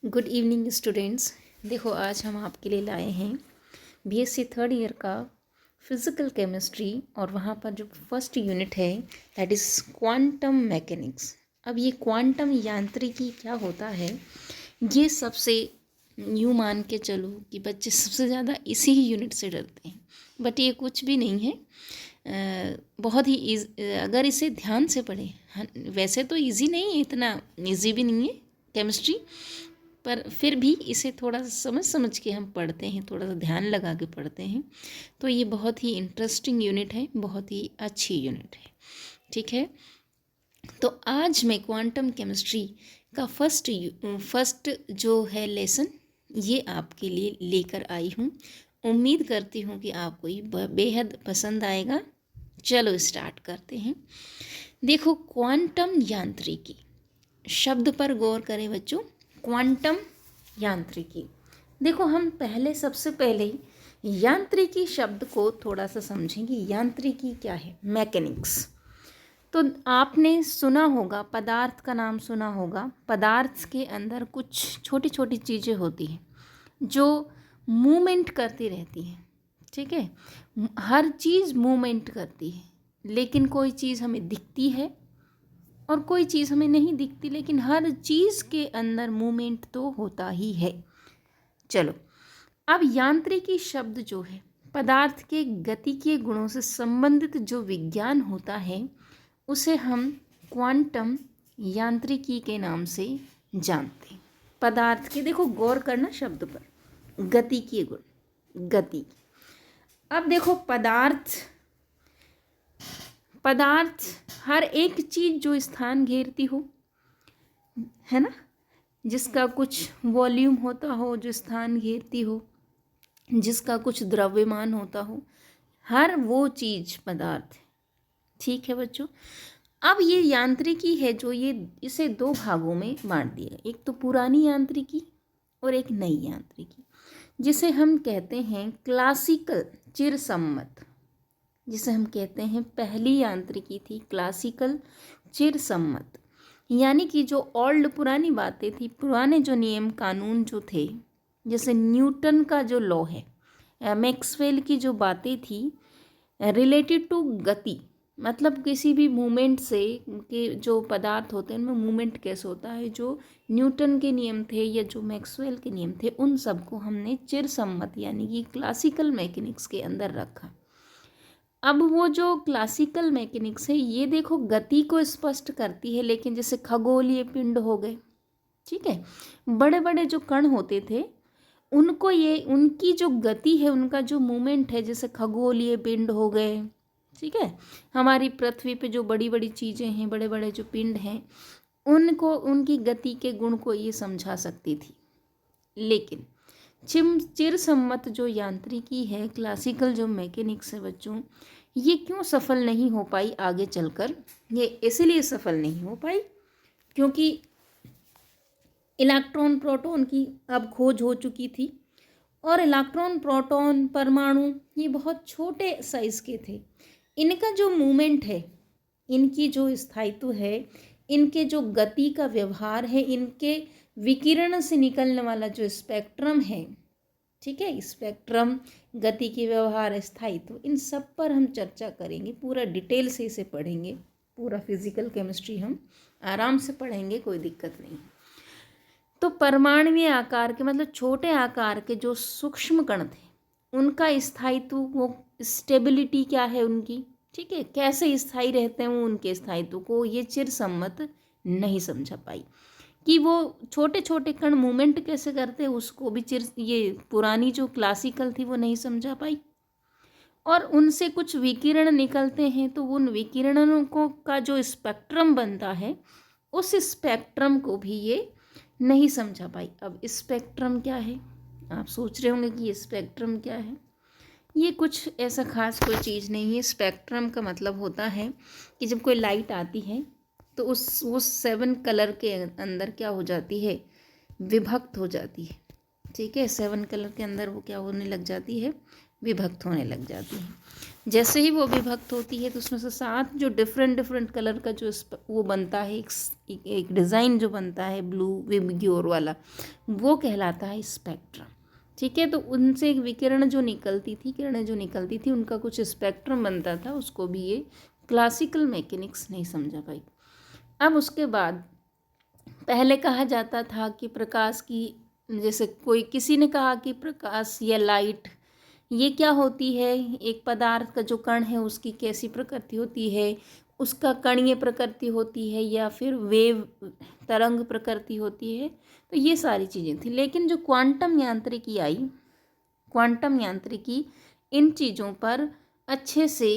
Good evening students. देखो आज हम आपके लिए लाए हैं बीएससी थर्ड ईयर का फिज़िकल केमिस्ट्री और वहाँ पर जो फर्स्ट यूनिट है दैट इज़ क्वांटम मैकेनिक्स। अब ये क्वांटम यांत्रिकी क्या होता है, ये सबसे यूँ मान के चलो कि बच्चे सबसे ज़्यादा इसी ही यूनिट से डरते हैं, बट ये कुछ भी नहीं है। बहुत ही अगर इसे ध्यान से पढ़ें, वैसे तो इजी नहीं है, इतना इजी भी नहीं है केमिस्ट्री, पर फिर भी इसे थोड़ा समझ समझ के हम पढ़ते हैं, थोड़ा सा ध्यान लगा के पढ़ते हैं तो ये बहुत ही इंटरेस्टिंग यूनिट है, बहुत ही अच्छी यूनिट है। ठीक है, तो आज मैं क्वांटम केमिस्ट्री का फर्स्ट जो है लेसन ये आपके लिए लेकर आई हूँ। उम्मीद करती हूँ कि आपको ये बेहद पसंद आएगा। चलो स्टार्ट करते हैं। देखो, क्वांटम यांत्रिकी शब्द पर गौर करें बच्चों। क्वांटम यांत्रिकी, देखो हम सबसे पहले यांत्रिकी शब्द को थोड़ा सा समझेंगे। यांत्रिकी क्या है? मैकेनिक्स। तो आपने सुना होगा, पदार्थ का नाम सुना होगा। पदार्थ के अंदर कुछ छोटी छोटी चीज़ें होती हैं जो मूवमेंट करती रहती हैं। ठीक है, हर चीज़ मूवमेंट करती है, लेकिन कोई चीज़ हमें दिखती है और कोई चीज़ हमें नहीं दिखती, लेकिन हर चीज़ के अंदर मूवमेंट तो होता ही है। चलो, अब यांत्रिकी शब्द जो है पदार्थ के गतिकीय गुणों से संबंधित जो विज्ञान होता है उसे हम क्वांटम यांत्रिकी के नाम से जानते हैं। पदार्थ के, देखो गौर करना शब्द पर, गतिकीय गुण, गति। अब देखो पदार्थ हर एक चीज़ जो स्थान घेरती हो, है ना, जिसका कुछ वॉल्यूम होता हो, जो स्थान घेरती हो, जिसका कुछ द्रव्यमान होता हो, हर वो चीज़ पदार्थ है। ठीक है बच्चों, अब ये यांत्रिकी है जो इसे दो भागों में बांट दिया। एक तो पुरानी यांत्रिकी और एक नई यांत्रिकी, जिसे हम कहते हैं क्लासिकल, चिरसम्मत। जिसे हम कहते हैं पहली यांत्रिकी थी क्लासिकल चिरसम्मत, यानी कि जो पुरानी बातें थी, पुराने जो नियम कानून जो थे, जैसे न्यूटन का जो लॉ है, मैक्सवेल की जो बातें थी रिलेटेड टू गति, मतलब किसी भी मूवमेंट से के जो पदार्थ होते हैं उनमें मूवमेंट कैसे होता है, जो न्यूटन के नियम थे या जो मैक्सवेल के नियम थे, उन सबको हमने चिरसम्मत यानी कि क्लासिकल मैकेनिक्स के अंदर रखा। अब वो जो क्लासिकल मैकेनिक्स है ये देखो गति को स्पष्ट करती है, लेकिन जैसे खगोलीय पिंड हो गए, ठीक है, बड़े बड़े जो कण होते थे उनको ये उनकी जो गति है, उनका जो मूवमेंट है, जैसे खगोलीय पिंड हो गए, ठीक है, हमारी पृथ्वी पे जो बड़ी बड़ी चीज़ें हैं, बड़े बड़े जो पिंड हैं, उनको उनकी गति के गुण को ये समझा सकती थी। लेकिन चिरसम्मत जो यांत्रिकी है, क्लासिकल जो मैकेनिक्स है बच्चों, ये क्यों सफल नहीं हो पाई आगे चलकर? ये इसलिए सफल नहीं हो पाई क्योंकि इलेक्ट्रॉन प्रोटॉन की अब खोज हो चुकी थी, और इलेक्ट्रॉन प्रोटॉन परमाणु ये बहुत छोटे साइज़ के थे। इनका जो मूवमेंट है, इनकी जो स्थायित्व है, इनके जो गति का व्यवहार है, इनके विकिरण से निकलने वाला जो स्पेक्ट्रम है, ठीक है, स्पेक्ट्रम, गति के व्यवहार, स्थायित्व, इन सब पर हम चर्चा करेंगे, पूरा डिटेल से इसे पढ़ेंगे। पूरा फिजिकल केमिस्ट्री हम आराम से पढ़ेंगे, कोई दिक्कत नहीं। तो परमाणुीय आकार के, मतलब छोटे आकार के जो सूक्ष्म कण थे, उनका स्थायित्व, वो स्टेबिलिटी क्या है उनकी, ठीक है, कैसे स्थायी रहते हैं वो, उनके स्थायित्व को ये चिरसम्मत नहीं समझा पाई कि वो छोटे छोटे कण मूवमेंट कैसे करते हैं, उसको भी ये पुरानी जो क्लासिकल थी वो नहीं समझा पाई। और उनसे कुछ विकिरण निकलते हैं, तो उन विकिरणों को का जो स्पेक्ट्रम बनता है, उस स्पेक्ट्रम को भी ये नहीं समझा पाई। अब स्पेक्ट्रम क्या है, आप सोच रहे होंगे कि ये स्पेक्ट्रम क्या है। ये कुछ ऐसा खास कोई चीज़ नहीं है। स्पेक्ट्रम का मतलब होता है कि जब कोई लाइट आती है तो वो 7 कलर के अंदर क्या हो जाती है, विभक्त हो जाती है। ठीक है, 7 कलर के अंदर वो क्या होने लग जाती है, विभक्त होने लग जाती है। जैसे ही वो विभक्त होती है तो उसमें से 7 जो डिफरेंट डिफरेंट कलर का जो वो बनता है, एक डिज़ाइन जो बनता है ब्लू विबग्योर वाला, वो कहलाता है स्पेक्ट्रम। ठीक है, तो उनसे एक विकिरण जो निकलती थी, किरणें जो निकलती थी, उनका कुछ स्पेक्ट्रम बनता था, उसको भी ये क्लासिकल मैकेनिक्स नहीं समझा पाई। अब उसके बाद पहले कहा जाता था कि प्रकाश की, जैसे कोई किसी ने कहा कि प्रकाश या लाइट ये क्या होती है, एक पदार्थ का जो कण है उसकी कैसी प्रकृति होती है, उसका कणीय प्रकृति होती है या फिर वेव तरंग प्रकृति होती है, तो ये सारी चीज़ें थी। लेकिन जो क्वांटम यांत्रिकी आई, क्वांटम यांत्रिकी इन चीज़ों पर अच्छे से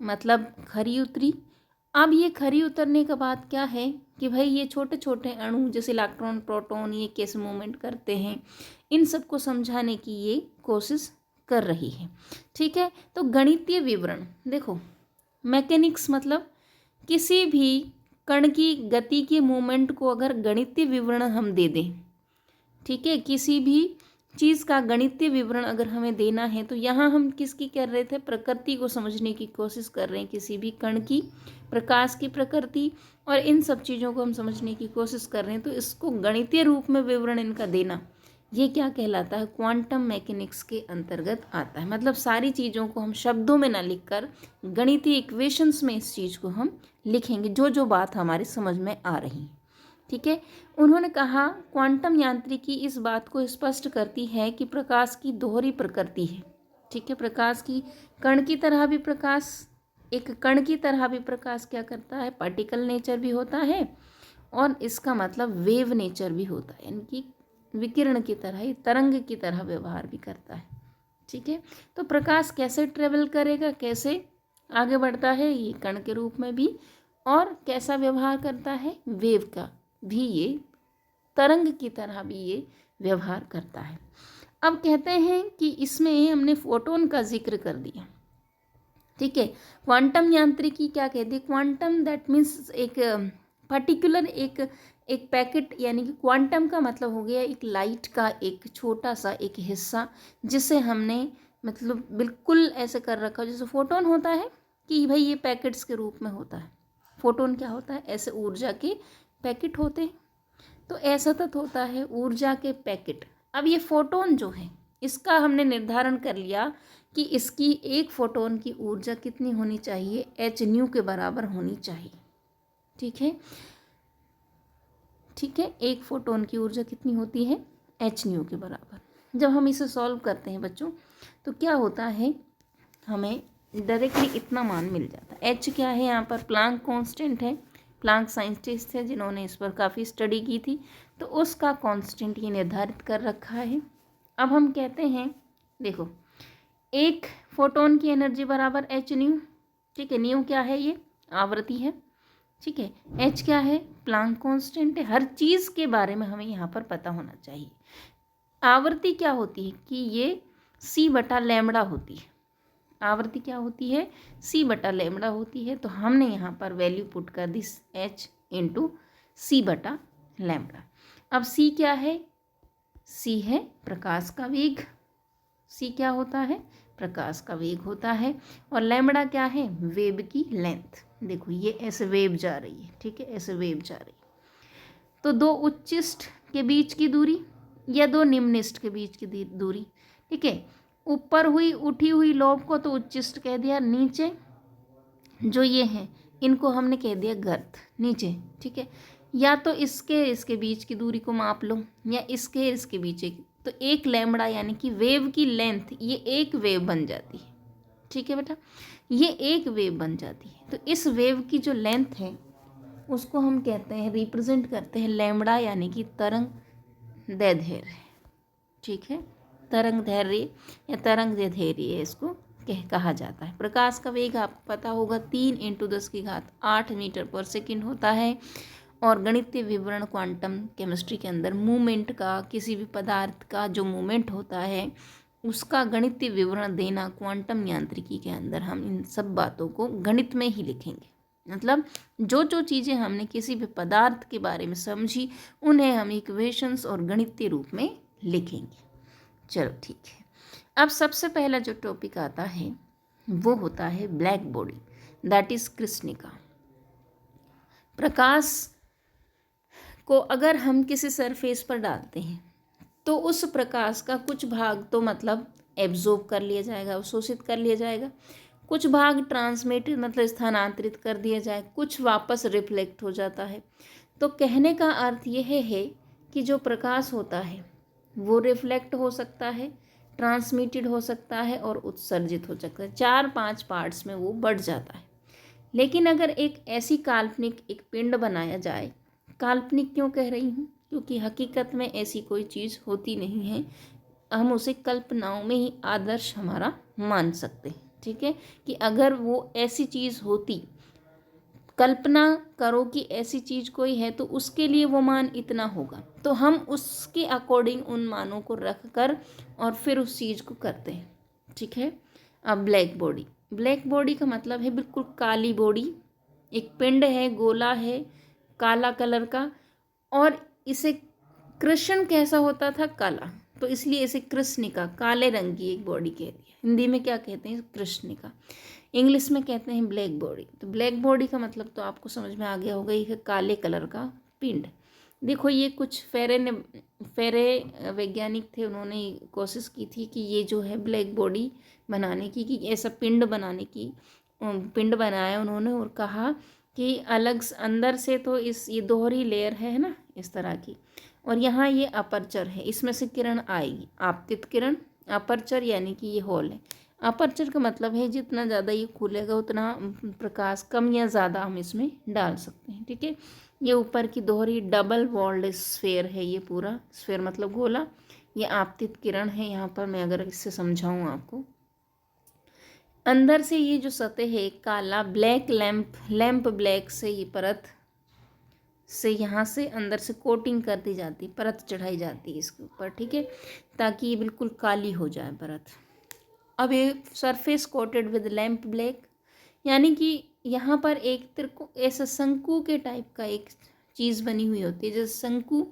मतलब खरी उतरी। अब ये खरी उतरने के बाद क्या है कि भाई ये छोटे छोटे अणु जैसे इलेक्ट्रॉन प्रोटॉन ये कैसे मूवमेंट करते हैं, इन सब को समझाने की ये कोशिश कर रही है। ठीक है, तो गणितीय विवरण देखो, मैकेनिक्स मतलब किसी भी कण की गति के मूवमेंट को अगर गणितीय विवरण हम दे दें, ठीक है, किसी भी चीज़ का गणितीय विवरण अगर हमें देना है, तो यहाँ हम किसकी कर रहे थे, प्रकृति को समझने की कोशिश कर रहे हैं, किसी भी कण की, प्रकाश की प्रकृति और इन सब चीज़ों को हम समझने की कोशिश कर रहे हैं, तो इसको गणितीय रूप में विवरण इनका देना, ये क्या कहलाता है, क्वांटम मैकेनिक्स के अंतर्गत आता है। मतलब सारी चीज़ों को हम शब्दों में ना लिखकर गणितीय इक्वेशंस में इस चीज़ को हम लिखेंगे, जो जो बात हमारी समझ में आ रही है। ठीक है, उन्होंने कहा क्वांटम यांत्रिकी इस बात को स्पष्ट करती है कि प्रकाश की दोहरी प्रकृति है। ठीक है, प्रकाश की कण की तरह भी प्रकाश, एक कण की तरह भी प्रकाश क्या करता है, पार्टिकल नेचर भी होता है, और इसका मतलब वेव नेचर भी होता है, यानी कि विकिरण की तरह, तरंग की तरह व्यवहार भी करता है। ठीक है, तो प्रकाश कैसे ट्रेवल करेगा, कैसे आगे बढ़ता है, ये कण के रूप में भी, और कैसा व्यवहार करता है, वेव का भी, ये तरंग की तरह भी ये व्यवहार करता है। अब कहते हैं कि इसमें हमने फोटोन का जिक्र कर दिया। ठीक है, क्वांटम यांत्रिकी क्या कहती है, क्वांटम दैट मीन्स एक पर्टिकुलर एक पैकेट, यानी कि क्वांटम का मतलब हो गया एक लाइट का एक छोटा सा एक हिस्सा, जिसे हमने मतलब बिल्कुल ऐसे कर रखा हो जैसे फोटोन होता है कि भाई ये पैकेट्स के रूप में होता है। फोटोन क्या होता है, ऐसे ऊर्जा के पैकेट होते हैं, तो ऐसा तत्व होता है ऊर्जा के पैकेट। अब ये फोटोन जो है, इसका हमने निर्धारण कर लिया कि इसकी एक फोटोन की ऊर्जा कितनी होनी चाहिए, एच न्यू के बराबर होनी चाहिए। ठीक है, ठीक है, एक फोटोन की ऊर्जा कितनी होती है, एच न्यू के बराबर। जब हम इसे सॉल्व करते हैं बच्चों, तो क्या होता है, हमें डायरेक्टली इतना मान मिल जाता है। एच क्या है यहाँ पर, प्लांक कांस्टेंट है, प्लांक साइंटिस्ट थे जिन्होंने इस पर काफ़ी स्टडी की थी, तो उसका कांस्टेंट ये निर्धारित कर रखा है। अब हम कहते हैं, देखो, एक फोटोन की एनर्जी बराबर एच न्यू। ठीक है, न्यू क्या है, ये आवृत्ति है। ठीक है, एच क्या है, प्लांक कांस्टेंट है। हर चीज़ के बारे में हमें यहाँ पर पता होना चाहिए। आवृत्ति क्या होती है कि ये सी बटा लैम्बडा होती है। आवृत्ति क्या होती है, सी बटा लैम्बडा होती है। तो हमने यहाँ पर वैल्यू पुट कर दी एच इंटू सी बटा लैम्बडा। अब सी क्या है, सी है प्रकाश का वेग। सी क्या होता है, प्रकाश का वेग होता है। और लैम्बडा क्या है, वेव की लेंथ। देखो ये ऐसे वेव जा रही है, ठीक है, ऐसे वेव जा रही है। तो दो उच्चिष्ट के बीच की दूरी या दो निम्निष्ट के बीच की दूरी। ठीक है, ऊपर हुई उठी हुई लोब को तो उच्चिष्ट कह दिया, नीचे जो ये हैं इनको हमने कह दिया गर्त, नीचे। ठीक है, या तो इसके बीच की दूरी को माप लो, या इसके बीच तो एक लैम्बडा यानी कि वेव की लेंथ, ये एक वेव बन जाती है। ठीक है बेटा, ये एक वेव बन जाती है। तो इस वेव की जो लेंथ है उसको हम कहते हैं, रिप्रेजेंट करते हैं लैम्बडा, यानी कि तरंग दैर्ध्य। ठीक है, तरंग दैर्ध्य या तरंग दैर्ध्य इसको कहा जाता है। प्रकाश का वेग आपको पता होगा 3 × 10⁸ मीटर पर सेकेंड होता है। और गणितीय विवरण क्वांटम केमिस्ट्री के अंदर मूवमेंट का, किसी भी पदार्थ का जो मूवमेंट होता है उसका गणितीय विवरण देना, क्वांटम यांत्रिकी के अंदर हम इन सब बातों को गणित में ही लिखेंगे। मतलब जो जो चीज़ें हमने किसी भी पदार्थ के बारे में समझी उन्हें हम इक्वेशंस और गणितीय रूप में लिखेंगे। चलो ठीक है, अब सबसे पहला जो टॉपिक आता है वो होता है ब्लैक बॉडी, दैट इज कृष्णिका। प्रकाश को अगर हम किसी सरफेस पर डालते हैं तो उस प्रकाश का कुछ भाग तो मतलब एब्जॉर्ब कर लिया जाएगा, अवशोषित कर लिया जाएगा, कुछ भाग ट्रांसमिटेड मतलब स्थानांतरित कर दिया जाए, कुछ वापस रिफ्लेक्ट हो जाता है। तो कहने का अर्थ यह है कि जो प्रकाश होता है वो रिफ्लेक्ट हो सकता है, ट्रांसमिटेड हो सकता है और उत्सर्जित हो सकता है। 4-5 पार्ट्स में वो बढ़ जाता है। लेकिन अगर एक ऐसी काल्पनिक एक पिंड बनाया जाए, काल्पनिक क्यों कह रही हूँ, क्योंकि हकीकत में ऐसी कोई चीज़ होती नहीं है, हम उसे कल्पनाओं में ही आदर्श हमारा मान सकते हैं। ठीक है, कि अगर वो ऐसी चीज़ होती, कल्पना करो कि ऐसी चीज़ कोई है तो उसके लिए वो मान इतना होगा, तो हम उसके अकॉर्डिंग उन मानों को रख कर और फिर उस चीज़ को करते हैं। ठीक है। अब ब्लैक बॉडी, ब्लैक बॉडी का मतलब है बिल्कुल काली बॉडी, एक पिंड है, गोला है, काला कलर का, और इसे कृष्ण कैसा होता था, काला, तो इसलिए इसे कृष्णिका, काले रंग की एक बॉडी कह दी। हिंदी में क्या कहते हैं, कृष्णिका, इंग्लिश में कहते हैं ब्लैक बॉडी। तो ब्लैक बॉडी का मतलब तो आपको समझ में आ गया होगा, ये काले कलर का पिंड। देखो ये कुछ फेरे वैज्ञानिक थे, उन्होंने कोशिश की थी कि ये जो है ब्लैक बॉडी बनाने की, कि ऐसा पिंड बनाने की, पिंड बनाया उन्होंने और कहा कि अलग अंदर से तो इस ये दोहरी लेयर है ना इस तरह की, और यहाँ ये अपर्चर है, इसमें से किरण आएगी, आपतित किरण, अपर्चर यानी कि ये होल है। अपर्चर का मतलब है जितना ज़्यादा ये खुलेगा उतना प्रकाश कम या ज़्यादा हम इसमें डाल सकते हैं। ठीक है, ये ऊपर की दोहरी डबल वॉल्ड स्फेयर है, ये पूरा स्फेयर मतलब गोला, ये आपतित किरण है। यहाँ पर मैं अगर इससे समझाऊँ आपको, अंदर से ये जो सतह है काला ब्लैक लैंप ब्लैक से ये परत से यहाँ से अंदर से कोटिंग कर दी जाती, परत चढ़ाई जाती है इसके ऊपर। ठीक है, ताकि ये बिल्कुल काली हो जाए परत। अब ये surface coated with lamp black, यानी कि यहाँ पर एक त्रिको ऐसा शंकु के टाइप का एक चीज़ बनी हुई होती है, जैसे शंकु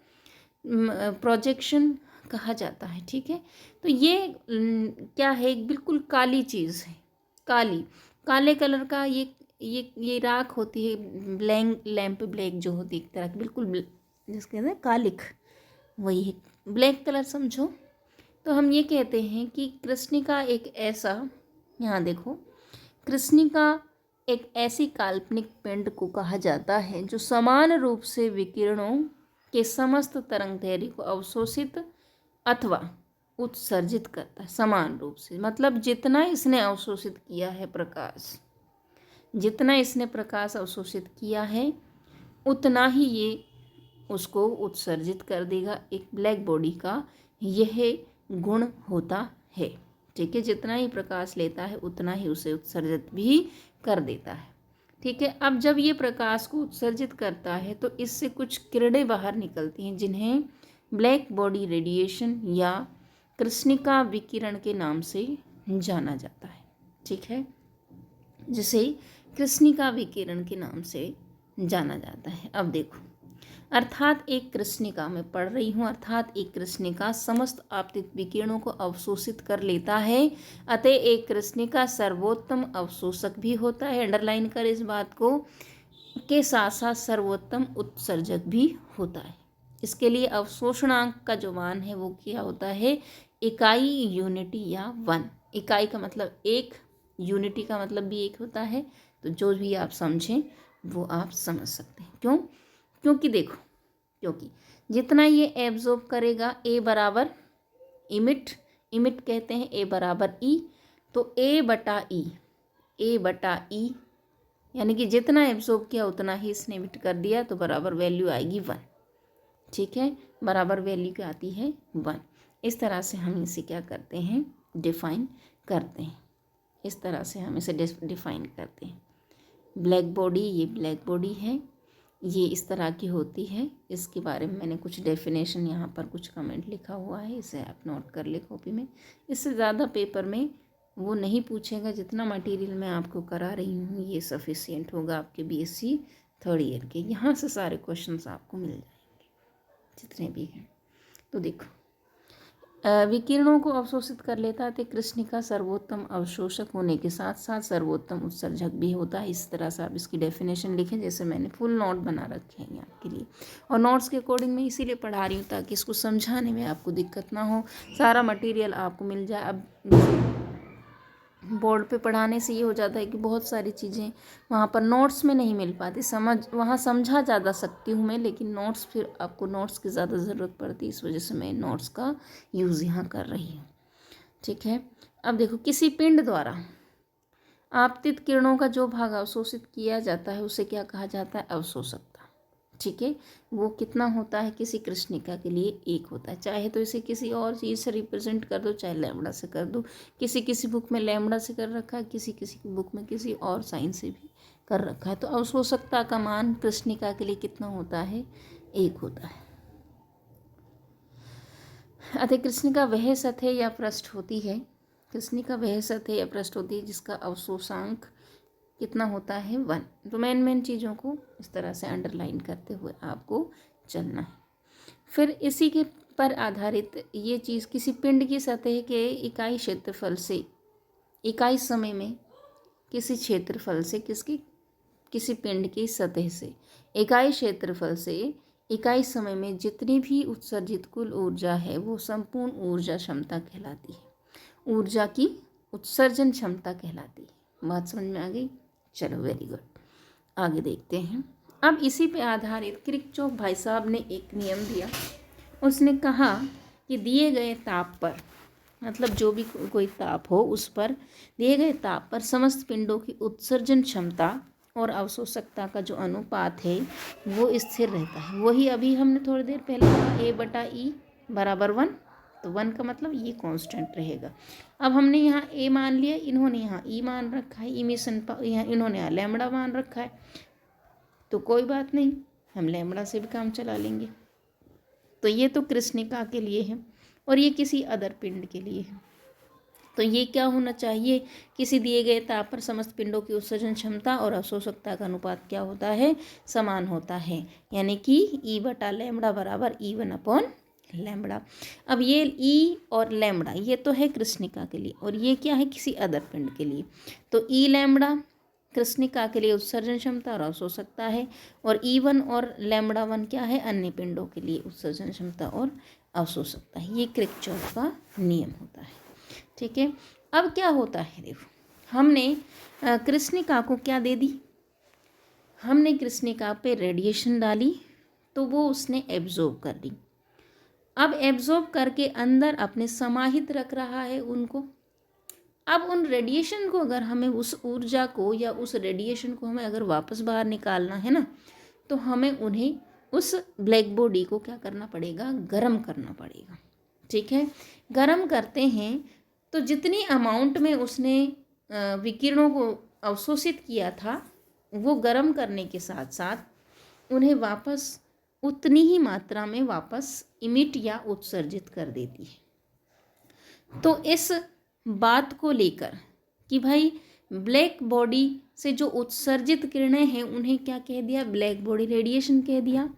प्रोजेक्शन कहा जाता है। ठीक है, तो ये क्या है, एक बिल्कुल काली चीज़ है, काली, काले कलर का ये राख होती है, ब्लैंक लैंप ब्लैक जो होती है एक तरह की, बिल्कुल जिसके कहते हैं कालिक, वही है ब्लैक कलर समझो। तो हम ये कहते हैं कि कृष्णिका एक ऐसा, यहाँ देखो, कृष्णिका एक ऐसी काल्पनिक पिंड को कहा जाता है जो समान रूप से विकिरणों के समस्त तरंग दैर्घ्य को अवशोषित अथवा उत्सर्जित करता है। समान रूप से मतलब जितना इसने अवशोषित किया है प्रकाश, जितना इसने प्रकाश अवशोषित किया है उतना ही ये उसको उत्सर्जित कर देगा। एक ब्लैक बॉडी का यह गुण होता है। ठीक है, जितना ही प्रकाश लेता है उतना ही उसे उत्सर्जित भी कर देता है। ठीक है, अब जब ये प्रकाश को उत्सर्जित करता है तो इससे कुछ किरणें बाहर निकलती हैं जिन्हें ब्लैक बॉडी रेडिएशन या कृष्णिका विकिरण के नाम से जाना जाता है। ठीक है, जिसे कृष्णिका विकिरण के नाम से जाना जाता है। अब देखो, अर्थात एक कृष्णिका, मैं पढ़ रही हूँ, अर्थात एक कृष्णिका समस्त आपतित विकिरणों को अवशोषित कर लेता है, अतः एक कृष्णिका सर्वोत्तम अवशोषक भी होता है, अंडरलाइन कर इस बात को, के साथ साथ सर्वोत्तम उत्सर्जक भी होता है। इसके लिए अवशोषणांक का जो मान है वो क्या होता है, इकाई, यूनिटी या 1। इकाई का मतलब एक, यूनिटी का मतलब भी एक होता है। तो जो भी आप समझें वो आप समझ सकते हैं। क्यों, क्योंकि देखो, क्योंकि जितना ये एब्जॉर्ब करेगा, ए बराबर इमिट, इमिट कहते हैं ए बराबर ई, तो ए बटा ई, यानी कि जितना एब्जॉर्ब किया उतना ही इसने इमिट कर दिया, तो बराबर वैल्यू आएगी 1। ठीक है, बराबर वैल्यू क्या आती है, 1। इस तरह से हम इसे क्या करते हैं, डिफाइन करते हैं। इस तरह से हम इसे डिफाइन करते हैं। ब्लैक बॉडी, ये ब्लैक बॉडी है, ये इस तरह की होती है। इसके बारे में मैंने कुछ डेफिनेशन यहाँ पर कुछ कमेंट लिखा हुआ है, इसे आप नोट कर ले कॉपी में। इससे ज़्यादा पेपर में वो नहीं पूछेगा, जितना मटेरियल मैं आपको करा रही हूँ ये सफिशिएंट होगा आपके बीएससी थर्ड ईयर के। यहाँ से सारे क्वेश्चंस आपको मिल जाएंगे जितने भी हैं। तो देखो, विकिरणों को अवशोषित कर लेता है तो कृष्णिका सर्वोत्तम अवशोषक होने के साथ साथ सर्वोत्तम उत्सर्जक भी होता है। इस तरह से आप इसकी डेफिनेशन लिखें, जैसे मैंने फुल नोट बना रखे हैं आपके लिए, और नोट्स के अकॉर्डिंग मैं इसीलिए पढ़ा रही हूँ ताकि इसको समझाने में आपको दिक्कत ना हो, सारा मटेरियल आपको मिल जाए। अब बोर्ड पे पढ़ाने से ये हो जाता है कि बहुत सारी चीज़ें वहाँ पर नोट्स में नहीं मिल पाती, वहाँ समझा ज़्यादा सकती हूँ मैं, लेकिन नोट्स फिर आपको नोट्स की ज़्यादा ज़रूरत पड़ती है, इस वजह से मैं नोट्स का यूज़ यहाँ कर रही हूँ। ठीक है, अब देखो, किसी पिंड द्वारा आपतित किरणों का जो भाग अवशोषित किया जाता है उसे क्या कहा जाता है? अवशोषकता। ठीक है, वो कितना होता है? किसी कृष्णिका के लिए 1 होता है। चाहे तो इसे किसी और चीज़ से रिप्रेजेंट कर दो, चाहे लैम्बडा से कर दो। किसी किसी बुक में लैम्बडा से कर रखा है, किसी किसी बुक में किसी और साइन से भी कर रखा है। तो अवशोषकता का मान कृष्णिका के लिए कितना होता है? 1 होता है। अतः कृष्णिका वह सतह या पृष्ठ होती है, कृष्णिका वह सतह या पृष्ठ होती है जिसका अवशोषांक कितना होता है? 1। तो मेन चीज़ों को इस तरह से अंडरलाइन करते हुए आपको चलना है। फिर इसी के पर आधारित ये चीज़ किसी पिंड की सतह के इकाई क्षेत्रफल से, इकाई समय में किसी क्षेत्रफल से, किसी पिंड की सतह से इकाई क्षेत्रफल से इकाई समय में जितनी भी उत्सर्जित कुल ऊर्जा है वो संपूर्ण ऊर्जा क्षमता कहलाती है, ऊर्जा की उत्सर्जन क्षमता कहलाती है। बात समझ में आ गई? चलो, वेरी गुड, आगे देखते हैं। अब इसी पे आधारित किरचॉफ भाई साहब ने एक नियम दिया। उसने कहा कि दिए गए ताप पर, मतलब जो भी कोई ताप हो उस पर, दिए गए ताप पर समस्त पिंडों की उत्सर्जन क्षमता और अवशोषकता का जो अनुपात है वो स्थिर रहता है। वही अभी हमने थोड़ी देर पहले कहा, A/E बराबर 1। तो 1 का मतलब ये कांस्टेंट रहेगा। अब हमने यहाँ A मान लिया, इन्होंने यहाँ E मान रखा है, इमिशन यहाँ इन्होंने यहाँ लैम्बडा मान रखा है, तो कोई बात नहीं, हम लैम्बडा से भी काम चला लेंगे। तो ये तो कृष्णिका के लिए है और ये किसी अदर पिंड के लिए है। तो ये क्या होना चाहिए? किसी दिए गए ताप पर समस्त पिंडों की उत्सर्जन क्षमता और अवशोषकता का अनुपात क्या होता है? समान होता है, यानी कि E/λ बराबर E1/λ। अब ये E और लैम्बडा ये तो है कृष्णिका के लिए, और ये क्या है? किसी अदर पिंड के लिए। तो E कृष्णिका के लिए उत्सर्जन क्षमता और अवशोषकता है, और E1 और λ1 क्या है? अन्य पिंडों के लिए उत्सर्जन क्षमता और अवशोषकता है। ये किरचॉफ का नियम होता है। ठीक है, अब क्या होता है? देखो, हमने कृष्णिका को क्या दे दी? हमने कृष्णिका पे रेडिएशन डाली, तो वो उसने एब्जॉर्ब कर ली। अब एब्जॉर्ब करके अंदर अपने समाहित रख रहा है उनको। अब उन रेडिएशन को अगर हमें, उस ऊर्जा को या उस रेडिएशन को हमें अगर वापस बाहर निकालना है ना, तो हमें उन्हें, उस ब्लैक बॉडी को क्या करना पड़ेगा? गर्म करना पड़ेगा। ठीक है, गर्म करते हैं तो जितनी अमाउंट में उसने विकिरणों को अवशोषित किया था, वो गर्म करने के साथ साथ उन्हें वापस उतनी ही मात्रा में वापस इमिट या उत्सर्जित कर देती है। तो इस बात को लेकर कि भाई ब्लैक बॉडी से जो उत्सर्जित किरणें हैं उन्हें क्या कह दिया? ब्लैक बॉडी रेडिएशन कह दिया।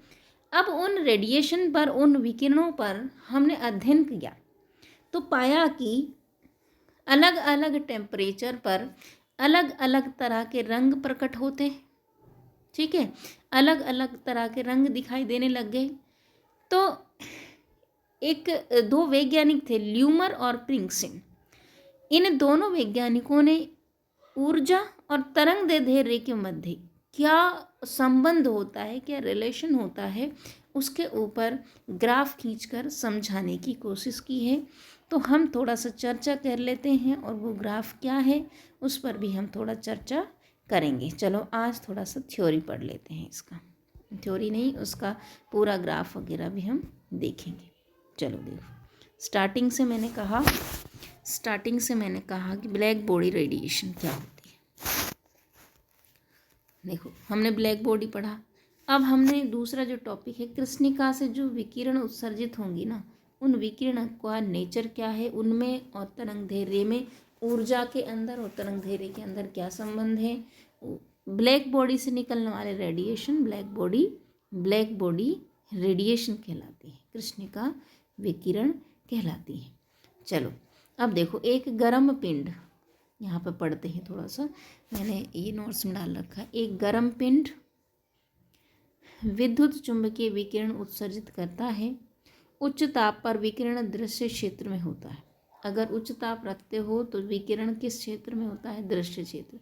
अब उन रेडिएशन पर, उन विकिरणों पर हमने अध्ययन किया तो पाया कि अलग अलग टेम्परेचर पर अलग अलग तरह के रंग प्रकट होते हैं। ठीक है, अलग अलग तरह के रंग दिखाई देने लग गए। तो दो वैज्ञानिक थे, ल्यूमर और प्रिंगसिन। इन दोनों वैज्ञानिकों ने ऊर्जा और तरंग दैर्ध्य के मध्य क्या संबंध होता है, क्या रिलेशन होता है, उसके ऊपर ग्राफ खींचकर समझाने की कोशिश की है। तो हम थोड़ा सा चर्चा कर लेते हैं, और वो ग्राफ क्या है उस पर भी हम थोड़ा चर्चा करेंगे। चलो, आज थोड़ा सा थ्योरी पढ़ लेते हैं, इसका थ्योरी नहीं, उसका पूरा ग्राफ वगैरह भी हम देखेंगे। चलो देखो, स्टार्टिंग से मैंने कहा कि ब्लैक बॉडी रेडिएशन क्या होती है। देखो, हमने ब्लैक बॉडी पढ़ा। अब हमने दूसरा जो टॉपिक है, कृष्णिका से जो विकिरण उत्सर्जित होंगी ना, उन विकिरण का नेचर क्या है, उनमें और तरंग दैर्ध्य में, ऊर्जा के अंदर और तरंग दैर्ध्य के अंदर क्या संबंध है। ब्लैक बॉडी से निकलने वाले रेडिएशन ब्लैक बॉडी रेडिएशन कहलाती है। कृष्णिका विकिरण कहलाती है। चलो अब देखो, एक गर्म पिंड, यहाँ पर पढ़ते हैं थोड़ा सा, मैंने ये नोट्स में डाल रखा है। एक गर्म पिंड विद्युत चुंबकीय विकिरण उत्सर्जित करता है। उच्च ताप पर विकिरण दृश्य क्षेत्र में होता है। अगर उच्च ताप रखते हो तो विकिरण किस क्षेत्र में होता है? दृश्य क्षेत्र।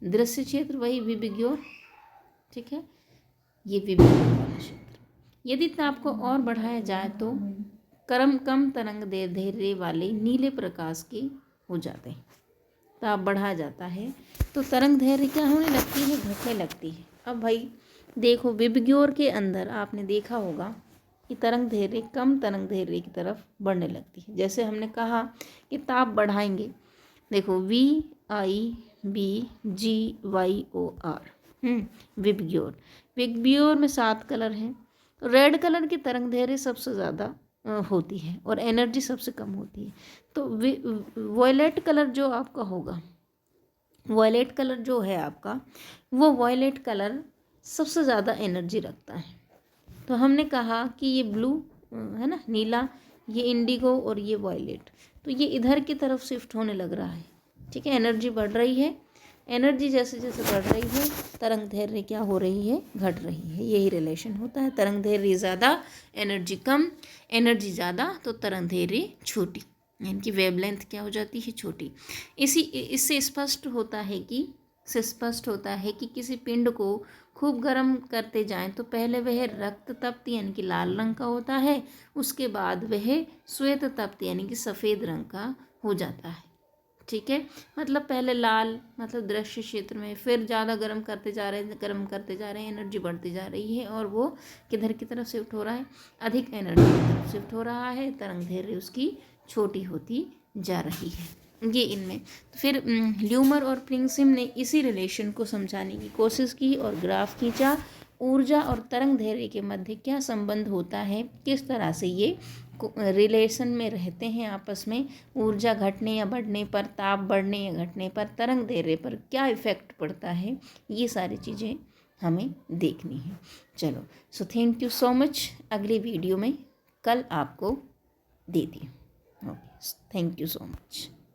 दृश्य क्षेत्र वही विबग्योर, ठीक है, ये विबग्योर वाला क्षेत्र। यदि ताप को और बढ़ाया जाए तो कम तरंग दैर्ध्य वाले नीले प्रकाश के हो जाते हैं। ताप बढ़ाया जाता है तो तरंग दैर्ध्य क्या होने लगती है? घटने लगती है। अब भाई देखो, विबग्योर के अंदर आपने देखा होगा कि तरंग दैर्ध्य कम तरंग दैर्ध्य की तरफ बढ़ने लगती है। जैसे हमने कहा कि ताप बढ़ाएंगे, देखो VIBGYOR, विबग्योर। विबग्योर में 7 कलर हैं। रेड कलर की तरंग दैर्ध्य सबसे ज़्यादा होती है और एनर्जी सबसे कम होती है। तो वॉयलेट कलर जो आपका होगा, वॉयलेट कलर जो है आपका, वो वॉयलेट कलर सबसे ज़्यादा एनर्जी रखता है। तो हमने कहा कि ये ब्लू है ना, नीला, ये इंडिगो और ये वॉयलेट, तो ये इधर की तरफ शिफ्ट होने लग रहा है, ठीक है। एनर्जी बढ़ रही है। एनर्जी जैसे जैसे बढ़ रही है, तरंग दैर्ध्य क्या हो रही है? घट रही है। यही रिलेशन होता है। तरंग दैर्ध्य ज़्यादा, एनर्जी कम। एनर्जी ज़्यादा तो तरंग दैर्ध्य छोटी, यानी कि वेवलेंथ क्या हो जाती है? छोटी। इससे स्पष्ट होता है कि किसी पिंड को खूब गर्म करते जाएं तो पहले वह रक्त तप्त यानी कि लाल रंग का होता है, उसके बाद वह श्वेत तप्त यानी कि सफ़ेद रंग का हो जाता है, ठीक है। मतलब पहले लाल, मतलब दृश्य क्षेत्र में, फिर ज़्यादा गर्म करते जा रहे हैं, एनर्जी बढ़ती जा रही है और वो किधर की तरफ शिफ्ट हो रहा है? अधिक एनर्जी की तरफ शिफ्ट हो रहा है। तरंग दैर्ध्य उसकी छोटी होती जा रही है। ये इनमें तो फिर ल्यूमर और प्रिंगसिम ने इसी रिलेशन को समझाने की कोशिश की और ग्राफ खींचा। ऊर्जा और तरंग दैर्ध्य के मध्य क्या संबंध होता है, किस तरह से ये रिलेशन में रहते हैं आपस में, ऊर्जा घटने या बढ़ने पर, ताप बढ़ने या घटने पर, तरंग दैर्ध्य पर क्या इफ़ेक्ट पड़ता है, ये सारी चीज़ें हमें देखनी है। चलो, so thank you so much. अगली वीडियो में कल आपको देती हूँ। Okay, thank you so much.